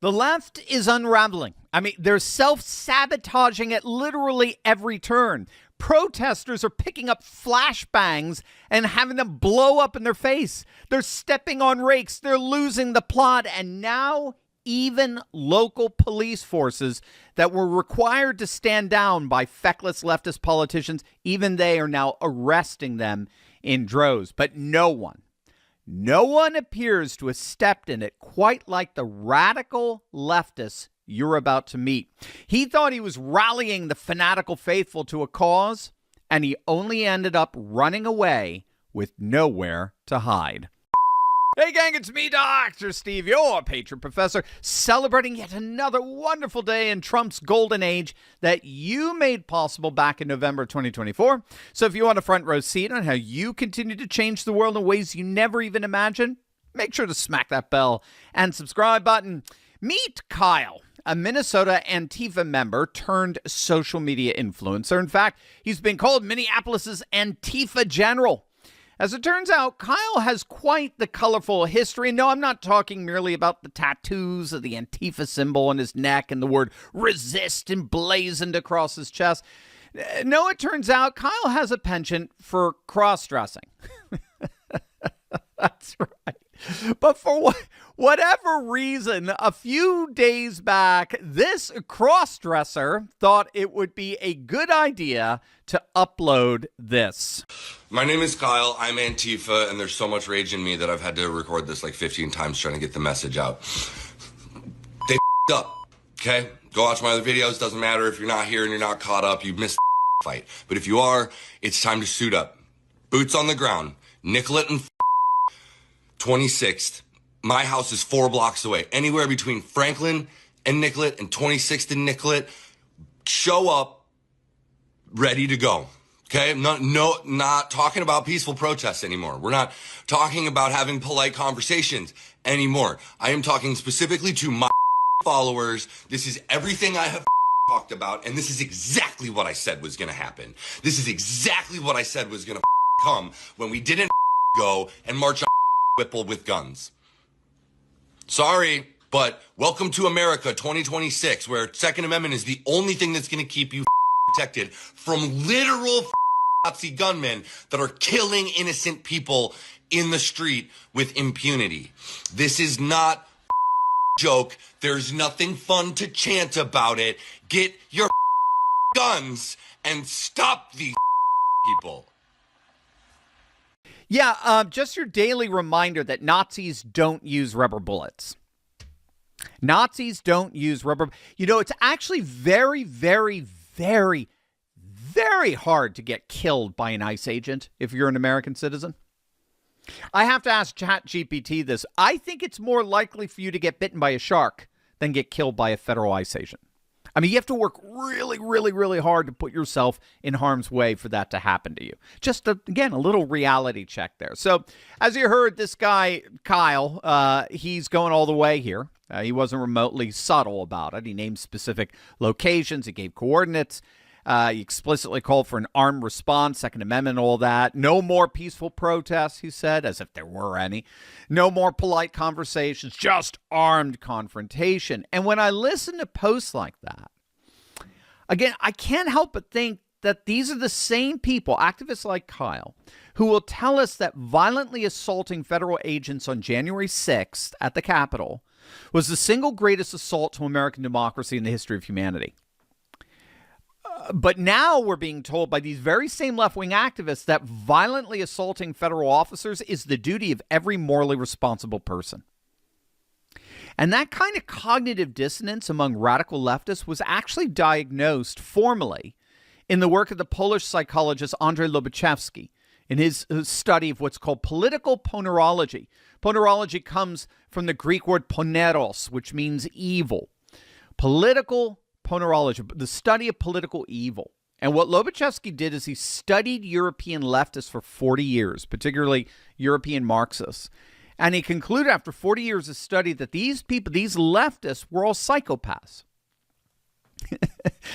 The left is unraveling. I mean, they're self-sabotaging at literally every turn. Protesters are picking up flashbangs and having them blow up in their face. They're stepping on rakes. They're losing the plot. And now even local police forces that were required to stand down by feckless leftist politicians, even they are now arresting them in droves. But no one appears to have stepped in it quite like the radical leftists you're about to meet. He thought he was rallying the fanatical faithful to a cause, and he only ended up running away with nowhere to hide. Hey gang, it's me, Dr. Steve, your patron professor, celebrating yet another wonderful day in Trump's golden age that you made possible back in November 2024. So if you want a front row seat on how you continue to change the world in ways you never even imagined, make sure to smack that bell and subscribe button. Meet Kyle, a Minnesota Antifa member turned social media influencer. In fact, he's been called Minneapolis's Antifa General. As it turns out, Kyle has quite the colorful history. No, I'm not talking merely about the tattoos of the Antifa symbol on his neck and the word resist emblazoned across his chest. No, it turns out Kyle has a penchant for cross-dressing. That's right. But for whatever reason, a few days back, this cross-dresser thought it would be a good idea to upload this. My name is Kyle. I'm Antifa, and there's so much rage in me that I've had to record this like 15 times trying to get the message out. They up, okay? Go watch my other videos. Doesn't matter if you're not here and you're not caught up. You missed the fight. But if you are, it's time to suit up. Boots on the ground. Nicollet and 26th. My house is 4 blocks away. Anywhere between Franklin and Nicollet and 26th and Nicollet. Show up, ready to go. Okay? Not talking about peaceful protests anymore. We're not talking about having polite conversations anymore. I am talking specifically to my followers. This is everything I have talked about, and this is exactly what I said was going to happen. This is exactly what I said was going to come when we didn't go and march on Whipple with guns. Sorry, but welcome to America 2026, where Second Amendment is the only thing that's going to keep you protected from literal Nazi gunmen that are killing innocent people in the street with impunity. This is not a joke. There's nothing fun to chant about it. Get your guns and stop these people. Yeah, just your daily reminder that Nazis don't use rubber bullets. Nazis don't use rubber. You know, it's actually very, very, very, very hard to get killed by an ICE agent if you're an American citizen. I have to ask ChatGPT this. I think it's more likely for you to get bitten by a shark than get killed by a federal ICE agent. I mean, you have to work really, really, really hard to put yourself in harm's way for that to happen to you. Just, again, a little reality check there. So, as you heard, this guy, Kyle, he's going all the way here. He wasn't remotely subtle about it. He named specific locations. He gave coordinates. He explicitly called for an armed response, Second Amendment, all that. No more peaceful protests, he said, as if there were any. No more polite conversations, just armed confrontation. And when I listen to posts like that, again, I can't help but think that these are the same people, activists like Kyle, who will tell us that violently assaulting federal agents on January 6th at the Capitol was the single greatest assault to American democracy in the history of humanity. But now we're being told by these very same left-wing activists that violently assaulting federal officers is the duty of every morally responsible person. And that kind of cognitive dissonance among radical leftists was actually diagnosed formally in the work of the Polish psychologist Andrzej Lobachevsky in his study of what's called political ponerology. Ponerology comes from the Greek word poneros, which means evil. Political ponerology, the study of political evil. And what Lobachevsky did is he studied European leftists for 40 years, particularly European Marxists. And he concluded after 40 years of study that these people, these leftists, were all psychopaths.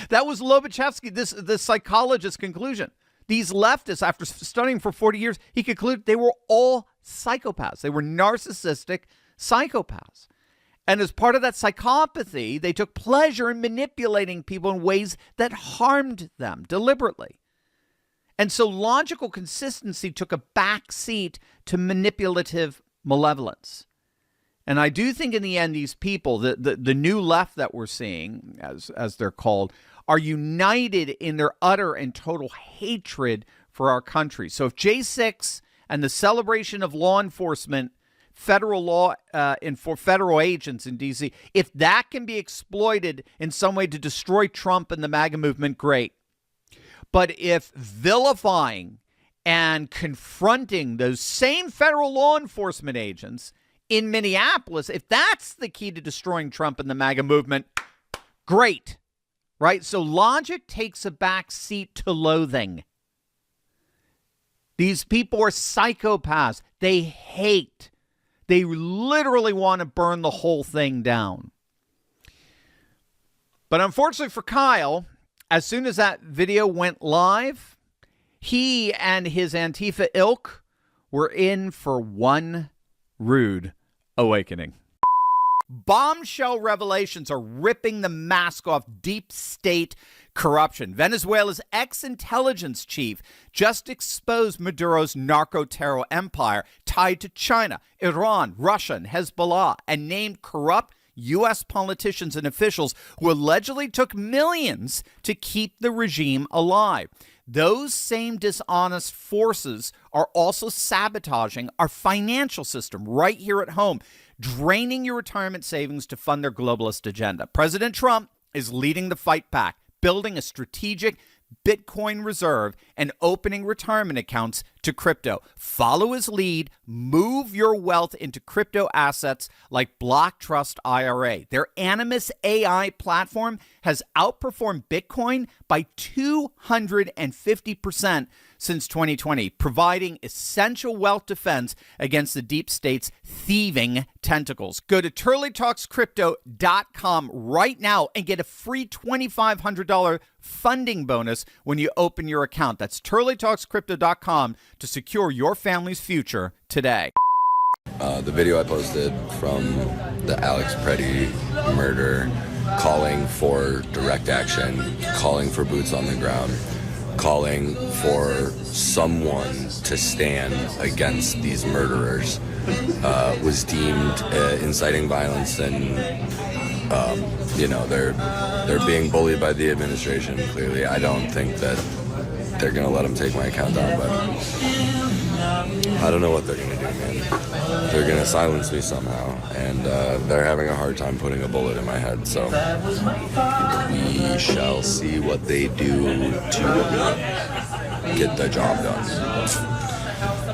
That was Lobachevsky, the psychologist's conclusion. These leftists, after studying for 40 years, he concluded they were all psychopaths. They were narcissistic psychopaths. And as part of that psychopathy, they took pleasure in manipulating people in ways that harmed them deliberately. And so logical consistency took a back seat to manipulative malevolence. And I do think in the end, these people, the new left that we're seeing, as they're called, are united in their utter and total hatred for our country. So if J6 and the celebration of law enforcement, federal law for federal agents in D.C., if that can be exploited in some way to destroy Trump and the MAGA movement, great. But if vilifying and confronting those same federal law enforcement agents in Minneapolis, if that's the key to destroying Trump and the MAGA movement, great, right? So logic takes a back seat to loathing. These people are psychopaths. They hate. They literally want to burn the whole thing down. But unfortunately for Kyle, as soon as that video went live, he and his Antifa ilk were in for one rude awakening. Bombshell revelations are ripping the mask off deep state corruption. Venezuela's ex-intelligence chief just exposed Maduro's narco-terror empire tied to China, Iran, Russia, and Hezbollah, and named corrupt U.S. politicians and officials who allegedly took millions to keep the regime alive. Those same dishonest forces are also sabotaging our financial system right here at home, draining your retirement savings to fund their globalist agenda. President Trump is leading the fight back, building a strategic Bitcoin reserve and opening retirement accounts to crypto. Follow his lead. Move your wealth into crypto assets like Block Trust IRA. Their Animus AI platform has outperformed Bitcoin by 250% since 2020, providing essential wealth defense against the deep state's thieving tentacles. Go to turleytalkscrypto.com right now and get a free $2,500 funding bonus when you open your account. That's turleytalkscrypto.com to secure your family's future today. The video I posted from the Alex Preddy murder, calling for direct action, calling for boots on the ground, calling for someone to stand against these murderers, was deemed inciting violence, and they're being bullied by the administration. Clearly, I don't think that they're gonna let them take my account down, but I don't know what they're gonna do, man. They're gonna silence me somehow, and they're having a hard time putting a bullet in my head, so we shall see what they do to get the job done.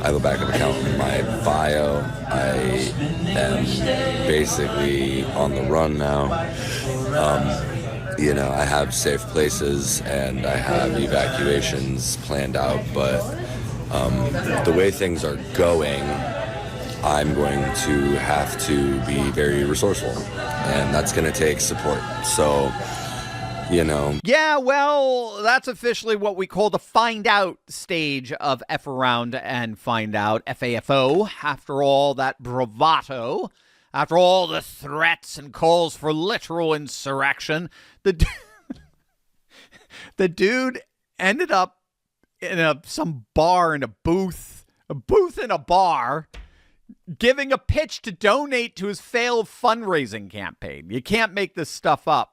I have a backup account in my bio. I am basically on the run now. I have safe places and I have evacuations planned out, but the way things are going, I'm going to have to be very resourceful, and that's going to take support. So, Yeah, well, that's officially what we call the find out stage of F around and find out, FAFO. After all that bravado, after all the threats and calls for literal insurrection, the dude ended up in some bar, in a booth in a bar, giving a pitch to donate to his failed fundraising campaign. You can't make this stuff up.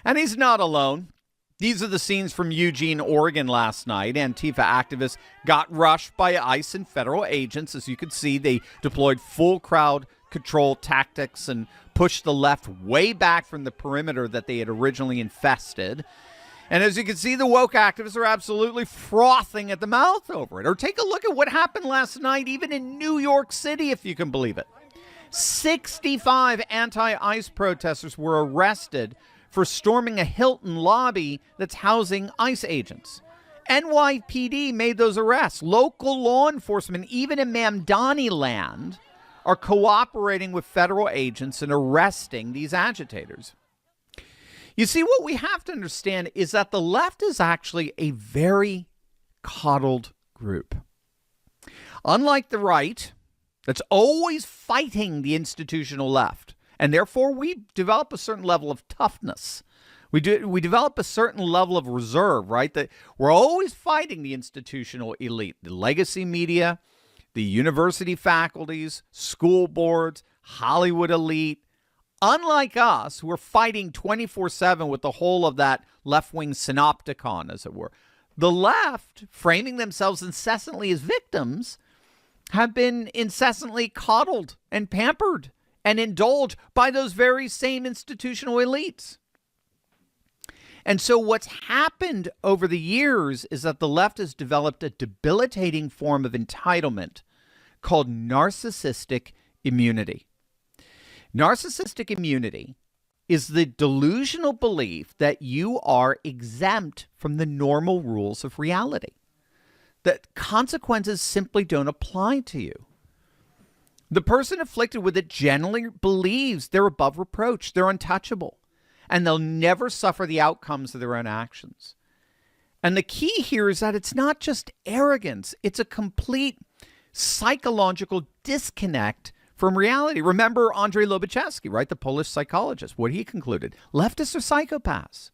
And he's not alone. These are the scenes from Eugene, Oregon last night. Antifa activists got rushed by ICE and federal agents. As you can see, they deployed full crowd control tactics and pushed the left way back from the perimeter that they had originally infested. And as you can see, the woke activists are absolutely frothing at the mouth over it. Or take a look at what happened last night, even in New York City, if you can believe it. 65 anti-ICE protesters were arrested for storming a Hilton lobby that's housing ICE agents. NYPD made those arrests. Local law enforcement, even in Mamdani land, are cooperating with federal agents and arresting these agitators. You see, what we have to understand is that the left is actually a very coddled group. Unlike the right, that's always fighting the institutional left And therefore, we develop a certain level of toughness. We develop a certain level of reserve, right? That we're always fighting the institutional elite, the legacy media, the university faculties, school boards, Hollywood elite. Unlike us, who are fighting 24/7 with the whole of that left-wing synopticon, as it were. The left, framing themselves incessantly as victims, have been incessantly coddled and pampered and indulged by those very same institutional elites. And so what's happened over the years is that the left has developed a debilitating form of entitlement called narcissistic immunity. Narcissistic immunity is the delusional belief that you are exempt from the normal rules of reality, that consequences simply don't apply to you. The person afflicted with it generally believes they're above reproach, they're untouchable, and they'll never suffer the outcomes of their own actions. And the key here is that it's not just arrogance, it's a complete psychological disconnect from reality. Remember Andrzej Lobachevsky, right? The Polish psychologist. What he concluded: leftists are psychopaths.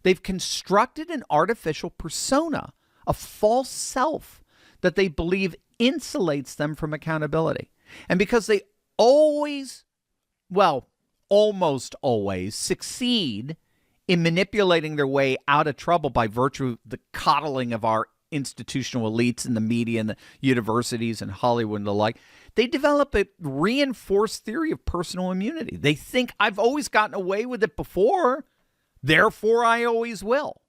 They've constructed an artificial persona, a false self that they believe insulates them from accountability. And because they always, well, almost always succeed in manipulating their way out of trouble by virtue of the coddling of our institutional elites in the media and the universities and Hollywood and the like, they develop a reinforced theory of personal immunity. They think, I've always gotten away with it before, therefore I always will.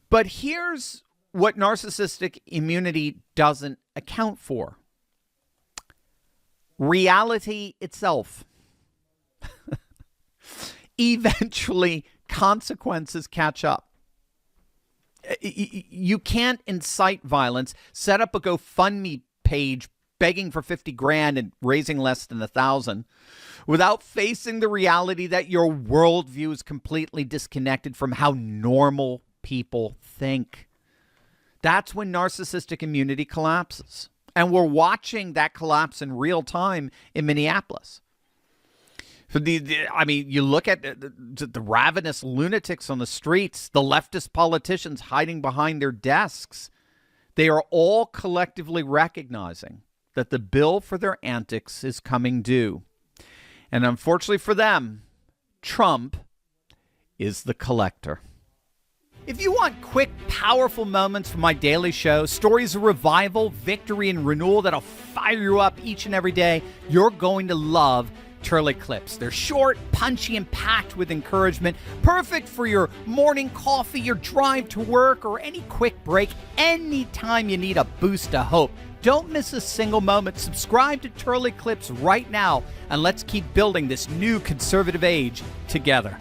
But here's what narcissistic immunity doesn't account for: reality itself. Eventually, consequences catch up. You can't incite violence, set up a GoFundMe page begging for 50 grand and raising less than 1,000 without facing the reality that your worldview is completely disconnected from how normal people think. That's when narcissistic immunity collapses. And we're watching that collapse in real time in Minneapolis. You look at the ravenous lunatics on the streets, the leftist politicians hiding behind their desks. They are all collectively recognizing that the bill for their antics is coming due. And unfortunately for them, Trump is the collector. If you want quick, powerful moments from my daily show, stories of revival, victory, and renewal that'll fire you up each and every day, you're going to love Turley Clips. They're short, punchy, and packed with encouragement. Perfect for your morning coffee, your drive to work, or any quick break anytime you need a boost of hope. Don't miss a single moment. Subscribe to Turley Clips right now, and let's keep building this new conservative age together.